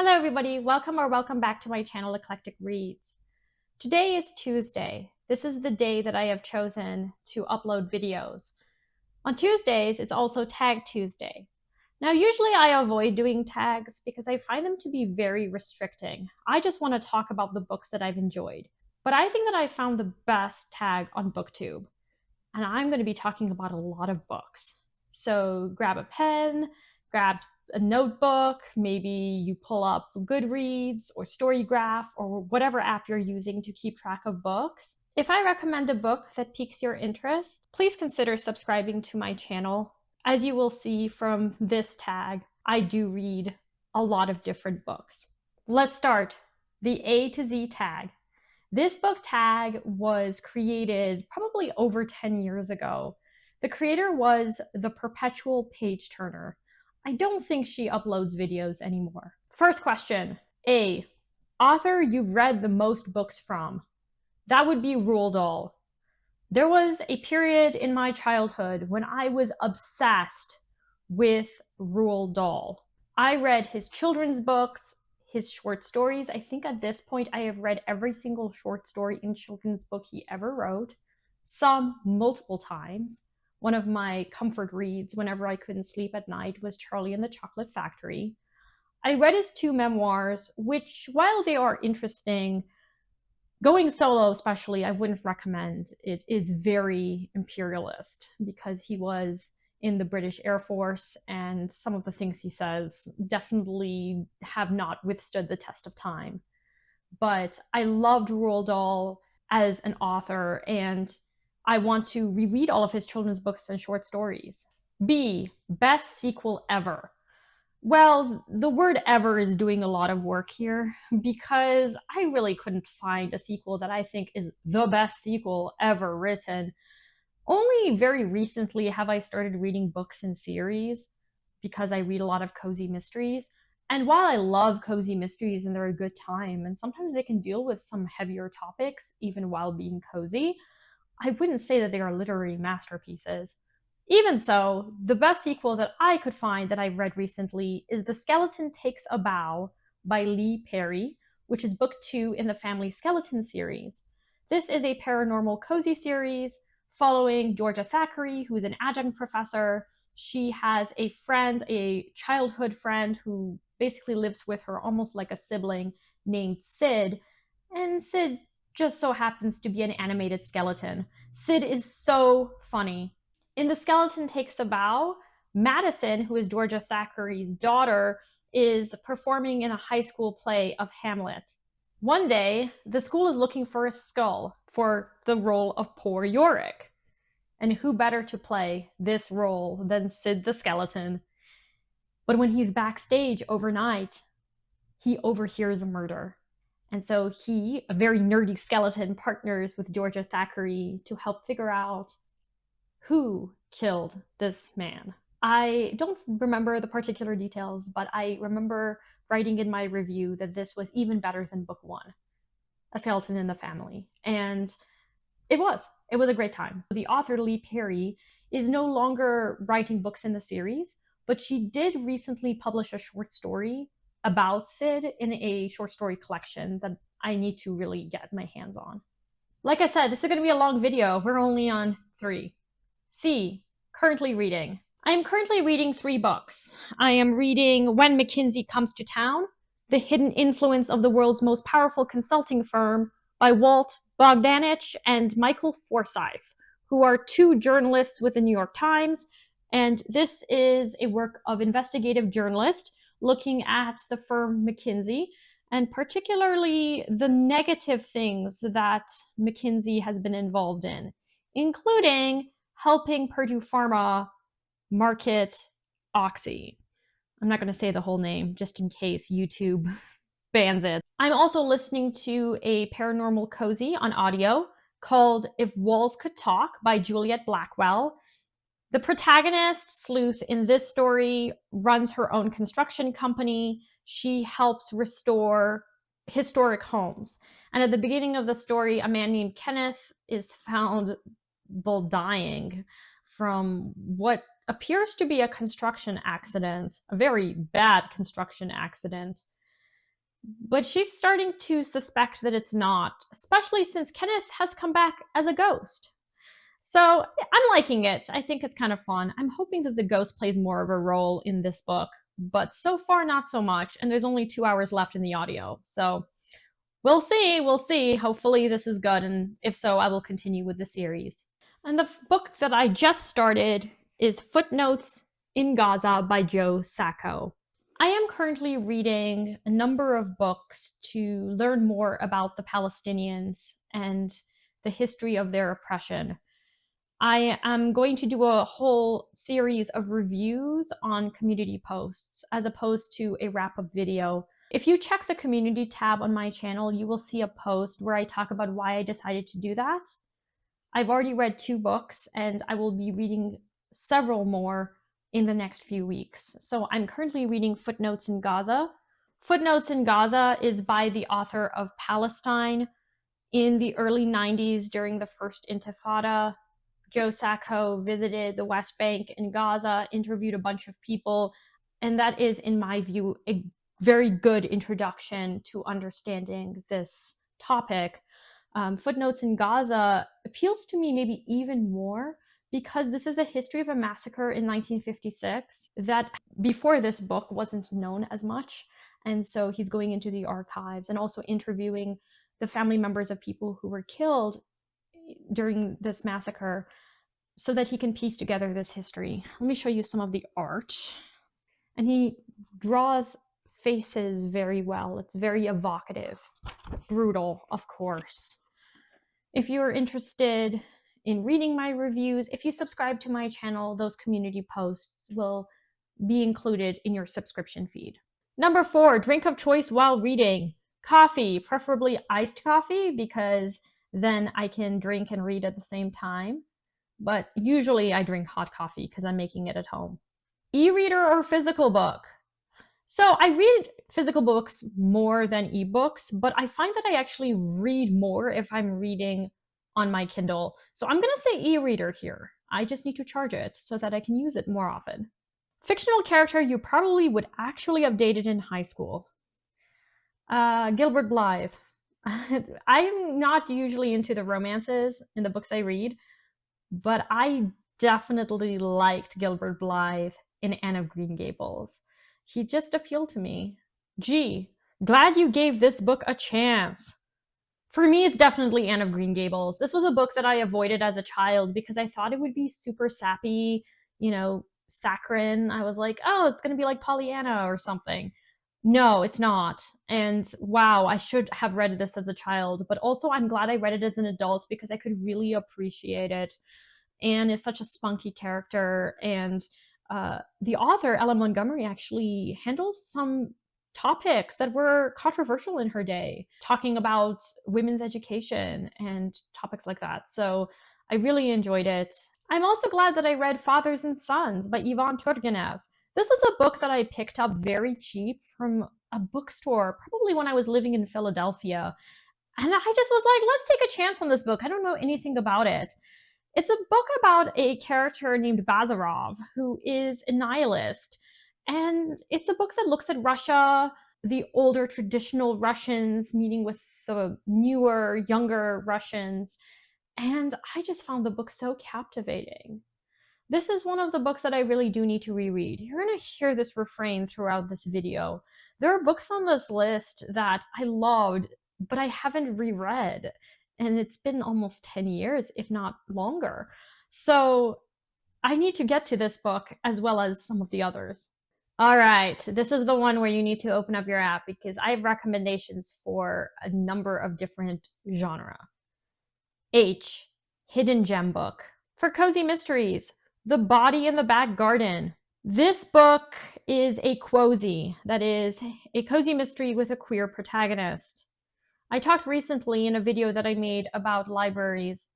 Hello everybody, welcome back to my channel Eclectic Reads. Today is Tuesday. This is the day that I have chosen to upload videos. On Tuesdays, it's also Tag Tuesday. Now usually I avoid doing tags because I find them to be very restricting. I just want to talk about the books that I've enjoyed. But I think that I found the best tag on BookTube, and I'm going to be talking about a lot of books. So grab a pen, grab a notebook, maybe you pull up Goodreads or Storygraph or whatever app you're using to keep track of books. If I recommend a book that piques your interest, please consider subscribing to my channel. As you will see from this tag, I do read a lot of different books. Let's start. The A to Z tag. This book tag was created probably over 10 years ago. The creator was the Perpetual Page Turner. I don't think she uploads videos anymore. First question. A. Author you've read the most books from. That would be Roald Dahl. There was a period in my childhood when I was obsessed with Roald Dahl. I read his children's books, his short stories. I think at this point I have read every single short story and children's book he ever wrote, some multiple times. One of my comfort reads whenever I couldn't sleep at night was Charlie and the Chocolate Factory. I read his 2 memoirs, which, while they are interesting, going solo especially, I wouldn't recommend. It is very imperialist because he was in the British Air Force, and some of the things he says definitely have not withstood the test of time. But I loved Roald Dahl as an author, and I want to reread all of his children's books and short stories. B. Best sequel ever. Well, the word ever is doing a lot of work here because I really couldn't find a sequel that I think is the best sequel ever written. Only very recently have I started reading books in series because I read a lot of cozy mysteries. And while I love cozy mysteries and they're a good time, and sometimes they can deal with some heavier topics even while being cozy, I wouldn't say that they are literary masterpieces. Even so, the best sequel that I could find that I've read recently is The Skeleton Takes a Bow by Lee Perry, which is book 2 in the Family Skeleton series. This is a paranormal cozy series following Georgia Thackeray, who is an adjunct professor. She has a friend, a childhood friend, who basically lives with her almost like a sibling, named Sid. And Sid just so happens to be an animated skeleton. Sid is so funny. In The Skeleton Takes a Bow, Madison, who is Georgia Thackeray's daughter, is performing in a high school play of Hamlet. One day, the school is looking for a skull for the role of poor Yorick. And who better to play this role than Sid the Skeleton? But when he's backstage overnight, he overhears a murder. And so he, a very nerdy skeleton, partners with Georgia Thackeray to help figure out who killed this man. I don't remember the particular details, but I remember writing in my review that this was even better than book 1, A Skeleton in the Family. And it was a great time. The author, Lee Perry, is no longer writing books in the series, but she did recently publish a short story about Sid in a short story collection that I need to really get my hands on. Like I said, this is going to be a long video. We're only on 3. C. Currently reading. I am currently reading 3 books. I am reading When McKinsey Comes to Town, The Hidden Influence of the World's Most Powerful Consulting Firm by Walt Bogdanich and Michael Forsyth, who are 2 journalists with the New York Times. And this is a work of investigative journalist looking at the firm McKinsey, and particularly the negative things that McKinsey has been involved in, including helping Purdue Pharma market Oxy. I'm not going to say the whole name just in case YouTube bans it. I'm also listening to a paranormal cozy on audio called If Walls Could Talk by Juliet Blackwell. The protagonist, Sleuth, in this story runs her own construction company. She helps restore historic homes. And at the beginning of the story, a man named Kenneth is found dying from what appears to be a construction accident, a very bad construction accident. but she's starting to suspect that it's not, especially since Kenneth has come back as a ghost. So I'm liking it. I think it's kind of fun. I'm hoping that the ghost plays more of a role in this book, but so far not so much, and there's only 2 hours left in the audio. So we'll see, we'll see. Hopefully this is good, and if so, I will continue with the series. And the book that I just started is Footnotes in Gaza by Joe Sacco. I am currently reading a number of books to learn more about the Palestinians and the history of their oppression. I am going to do a whole series of reviews on community posts as opposed to a wrap-up video. If you check the community tab on my channel, you will see a post where I talk about why I decided to do that. I've already read 2 books, and I will be reading several more in the next few weeks. So I'm currently reading Footnotes in Gaza. Footnotes in Gaza is by the author of Palestine. In the early 90s, during the first Intifada, Joe Sacco visited the West Bank and Gaza, interviewed a bunch of people, and that is, in my view, a very good introduction to understanding this topic. Footnotes in Gaza appeals to me maybe even more because this is the history of a massacre in 1956 that before this book wasn't known as much. And so he's going into the archives and also interviewing the family members of people who were killed during this massacre so that he can piece together this history. Let me show you some of the art. And he draws faces very well. It's very evocative. Brutal, of course. If you're interested in reading my reviews, if you subscribe to my channel, those community posts will be included in your subscription feed. Number 4, drink of choice while reading. Coffee, preferably iced coffee, because then I can drink and read at the same time. But usually I drink hot coffee because I'm making it at home. E-reader or physical book? So I read physical books more than ebooks, but I find that I actually read more if I'm reading on my Kindle. So I'm going to say e-reader here. I just need to charge it so that I can use it more often. Fictional character you probably would actually have dated in high school. Gilbert Blythe. I'm not usually into the romances in the books I read, but I definitely liked Gilbert Blythe in Anne of Green Gables. He just appealed to me. G, glad you gave this book a chance. For me, it's definitely Anne of Green Gables. This was a book that I avoided as a child because I thought it would be super sappy, saccharine. I was like, oh, it's going to be like Pollyanna or something. No, it's not. And wow, I should have read this as a child, but also I'm glad I read it as an adult because I could really appreciate it. Anne is such a spunky character, and the author, Ella Montgomery, actually handles some topics that were controversial in her day, talking about women's education and topics like that. So I really enjoyed it. I'm also glad that I read Fathers and Sons by Ivan Turgenev. This was a book that I picked up very cheap from a bookstore, probably when I was living in Philadelphia. And I just was like, let's take a chance on this book. I don't know anything about it. It's a book about a character named Bazarov, who is a nihilist. And it's a book that looks at Russia, the older traditional Russians meeting with the newer, younger Russians. And I just found the book so captivating. This is one of the books that I really do need to reread. You're going to hear this refrain throughout this video. There are books on this list that I loved, but I haven't reread. And it's been almost 10 years, if not longer. So I need to get to this book as well as some of the others. All right, this is the one where you need to open up your app because I have recommendations for a number of different genres. H, Hidden Gem Book. For cozy mysteries, The Body in the Back Garden. This book is a quozy, that is, a cozy mystery with a queer protagonist. I talked recently in a video that I made about libraries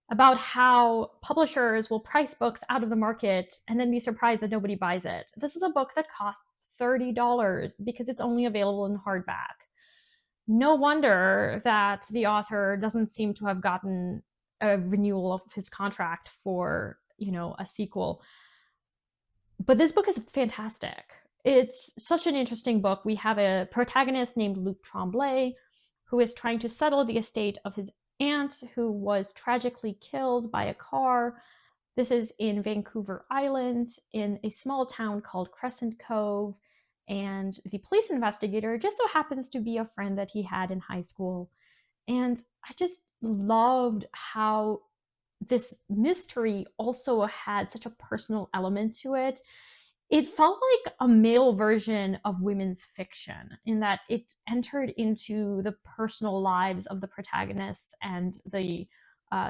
about how publishers will price books out of the market and then be surprised that nobody buys it. This is a book that costs $30 because it's only available in hardback. No wonder that the author doesn't seem to have gotten a renewal of his contract for, a sequel. But this book is fantastic. It's such an interesting book. We have a protagonist named Luc Tremblay who is trying to settle the estate of his aunt who was tragically killed by a car. This is in Vancouver Island in a small town called Crescent Cove. And the police investigator just so happens to be a friend that he had in high school. And I just loved how this mystery also had such a personal element to it. It felt like a male version of women's fiction in that it entered into the personal lives of the protagonists and the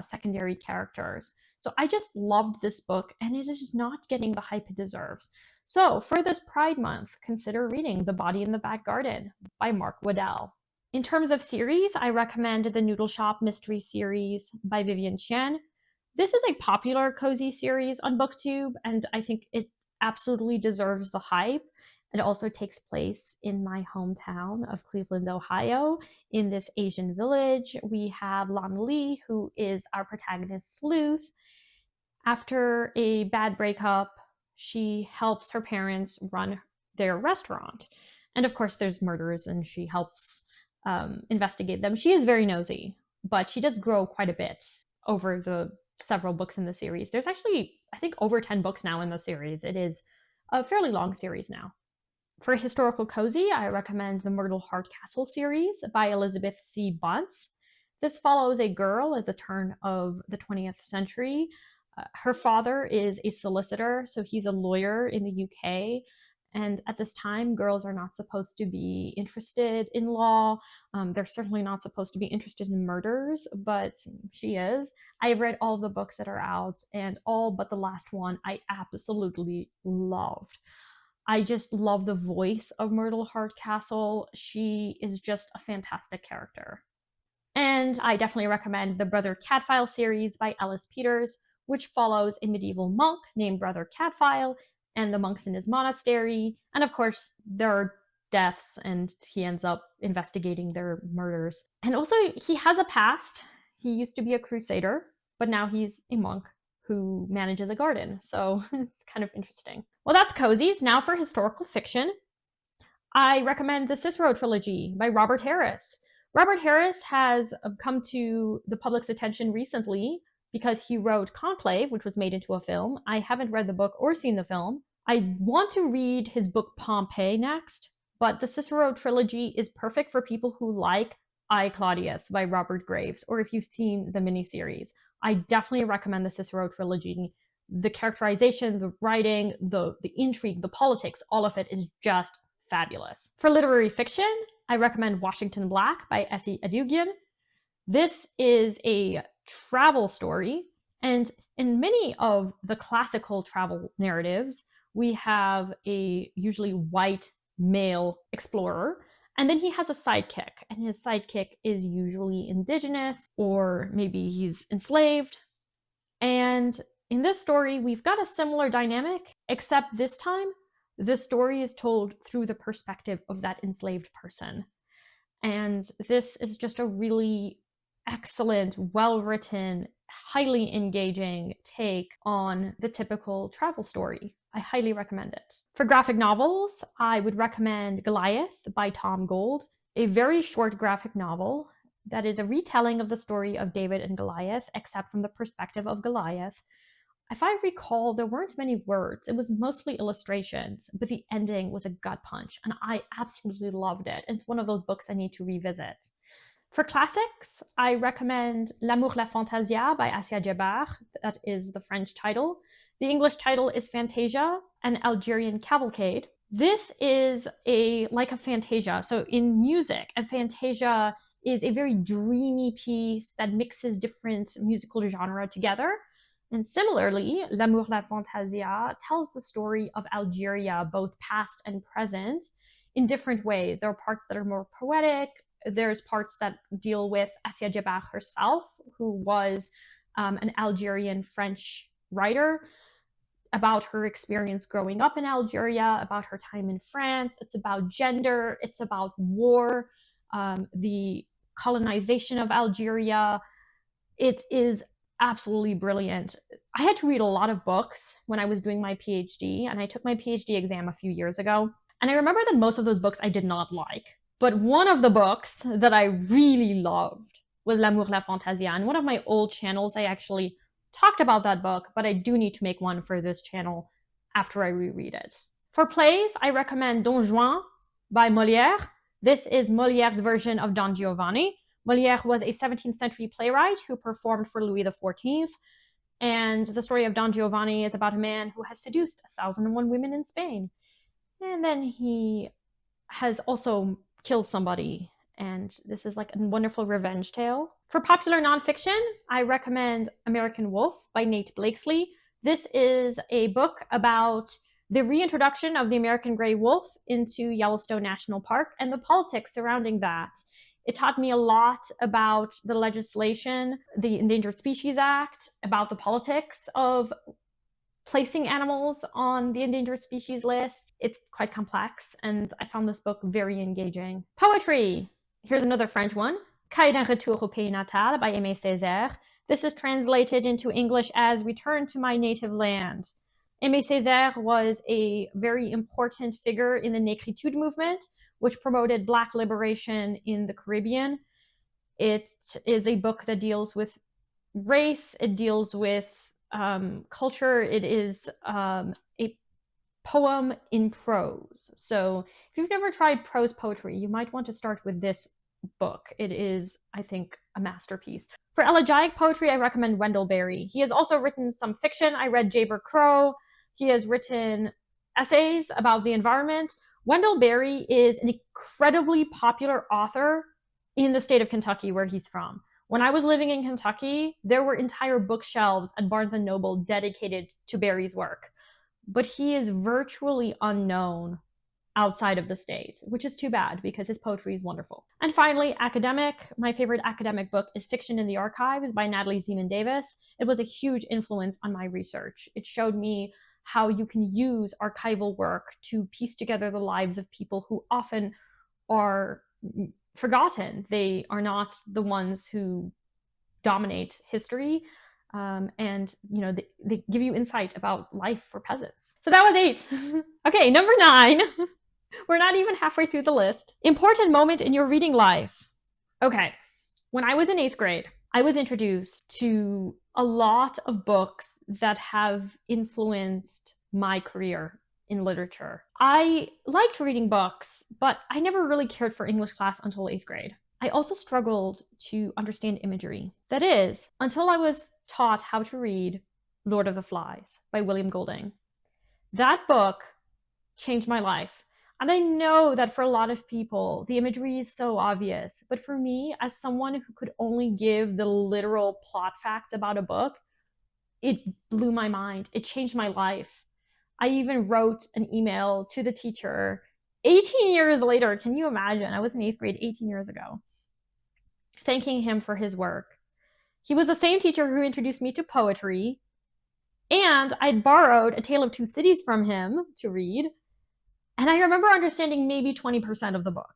secondary characters. So I just loved this book, and it is not getting the hype it deserves. So for this Pride Month, consider reading The Body in the Back Garden by Mark Waddell. In terms of series, I recommend the Noodle Shop Mystery Series by Vivian Chen. This is a popular cozy series on BookTube, and I think it absolutely deserves the hype. It also takes place in my hometown of Cleveland, Ohio, in this Asian village. We have Lan Li, who is our protagonist, Sleuth. After a bad breakup, she helps her parents run their restaurant. And of course, there's murders, and she helps investigate them. She is very nosy, but she does grow quite a bit over the several books in the series. There's actually, I think, over 10 books now in the series. It is a fairly long series now. For historical cozy, I recommend the Myrtle Hardcastle series by Elizabeth C. Bunce. This follows a girl at the turn of the 20th century. Her father is a solicitor, so he's a lawyer in the UK. And at this time, girls are not supposed to be interested in law. They're certainly not supposed to be interested in murders, but she is. I have read all of the books that are out, and all but the last one I absolutely loved. I just love the voice of Myrtle Hardcastle. She is just a fantastic character. And I definitely recommend the Brother Cadfael series by Ellis Peters, which follows a medieval monk named Brother Cadfael and the monks in his monastery. And of course, there are deaths, and he ends up investigating their murders. And also, he has a past. He used to be a crusader, but now he's a monk who manages a garden. So it's kind of interesting. Well, that's cozies. Now for historical fiction, I recommend the Cicero trilogy by Robert Harris. Robert Harris has come to the public's attention recently because he wrote Conclave, which was made into a film. I haven't read the book or seen the film. I want to read his book Pompeii next, but the Cicero trilogy is perfect for people who like I, Claudius by Robert Graves, or if you've seen the miniseries. I definitely recommend the Cicero trilogy. The characterization, the writing, the intrigue, the politics, all of it is just fabulous. For literary fiction, I recommend Washington Black by Essie Adugian. This is a travel story, and in many of the classical travel narratives, we have a usually white male explorer, and then he has a sidekick, and his sidekick is usually indigenous, or maybe he's enslaved. And in this story, we've got a similar dynamic, except this time, the story is told through the perspective of that enslaved person. And this is just a really excellent, well-written, highly engaging take on the typical travel story. I highly recommend it. For graphic novels, I would recommend Goliath by Tom Gold, a very short graphic novel that is a retelling of the story of David and Goliath, except from the perspective of Goliath. If I recall, there weren't many words. It was mostly illustrations, but the ending was a gut punch, and I absolutely loved it. It's one of those books I need to revisit. For classics, I recommend L'amour la fantasia by Assia Djebar. That is the French title. The English title is Fantasia, an Algerian cavalcade. This is like a Fantasia. So in music, a Fantasia is a very dreamy piece that mixes different musical genres together. And similarly, L'amour la fantasia tells the story of Algeria, both past and present, in different ways. There are parts that are more poetic. There's parts that deal with Assia Djebar herself, who was an Algerian French writer, about her experience growing up in Algeria, about her time in France. It's about gender. It's about war, the colonization of Algeria. It is absolutely brilliant. I had to read a lot of books when I was doing my PhD, and I took my PhD exam a few years ago. And I remember that most of those books I did not like. But one of the books that I really loved was L'amour, la fantasia. And one of my old channels, I actually talked about that book, but I do need to make one for this channel after I reread it. For plays, I recommend Don Juan by Molière. This is Molière's version of Don Giovanni. Molière was a 17th century playwright who performed for Louis XIV. And the story of Don Giovanni is about a man who has seduced 1,001 women in Spain. And then he has also killed somebody. And this is like a wonderful revenge tale. For popular nonfiction, I recommend American Wolf by Nate Blakeslee. This is a book about the reintroduction of the American gray wolf into Yellowstone National Park and the politics surrounding that. It taught me a lot about the legislation, the Endangered Species Act, about the politics of placing animals on the endangered species list. It's quite complex, and I found this book very engaging. Poetry. Here's another French one. Cahiers d'un retour au pays natal by Aimé Césaire. This is translated into English as Return to My Native Land. Aimé Césaire was a very important figure in the Négritude movement, which promoted Black liberation in the Caribbean. It is a book that deals with race, it deals with culture, it is a poem in prose. So if you've never tried prose poetry, you might want to start with this book. It is, I think, a masterpiece. For elegiac poetry, I recommend Wendell Berry. He has also written some fiction. I read Jayber Crow. He has written essays about the environment. Wendell Berry is an incredibly popular author in the state of Kentucky, where he's from. When I was living in Kentucky, there were entire bookshelves at Barnes & Noble dedicated to Berry's work. But he is virtually unknown outside of the state, which is too bad because his poetry is wonderful. And finally, academic. My favorite academic book is Fiction in the Archives by Natalie Zemon Davis. It was a huge influence on my research. It showed me how you can use archival work to piece together the lives of people who often are forgotten. They are not the ones who dominate history. And they give you insight about life for peasants. So that was 8. Okay, number 9. We're not even halfway through the list. Important moment in your reading life. Okay, when I was in 8th grade, I was introduced to a lot of books that have influenced my career in literature. I liked reading books, but I never really cared for English class until 8th grade. I also struggled to understand imagery. That is, until I was taught how to read Lord of the Flies by William Golding. That book changed my life. And I know that for a lot of people, the imagery is so obvious. But for me, as someone who could only give the literal plot facts about a book, it blew my mind. It changed my life. I even wrote an email to the teacher 18 years later. Can you imagine? I was in 8th grade 18 years ago, thanking him for his work. He was the same teacher who introduced me to poetry, and I'd borrowed A Tale of Two Cities from him to read, and I remember understanding maybe 20% of the book.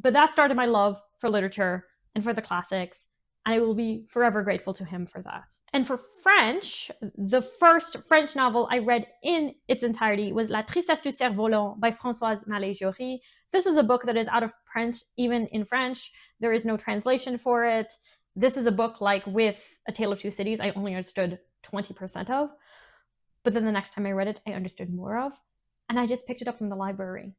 But that started my love for literature and for the classics, and I will be forever grateful to him for that. And for French, the first French novel I read in its entirety was La Tristesse du Cerf-Volant by Françoise Mallet-Jory. This is a book that is out of print even in French. There is no translation for it. This is a book like with A Tale of Two Cities, I only understood 20% of. But then the next time I read it, I understood more of. And I just picked it up from the library.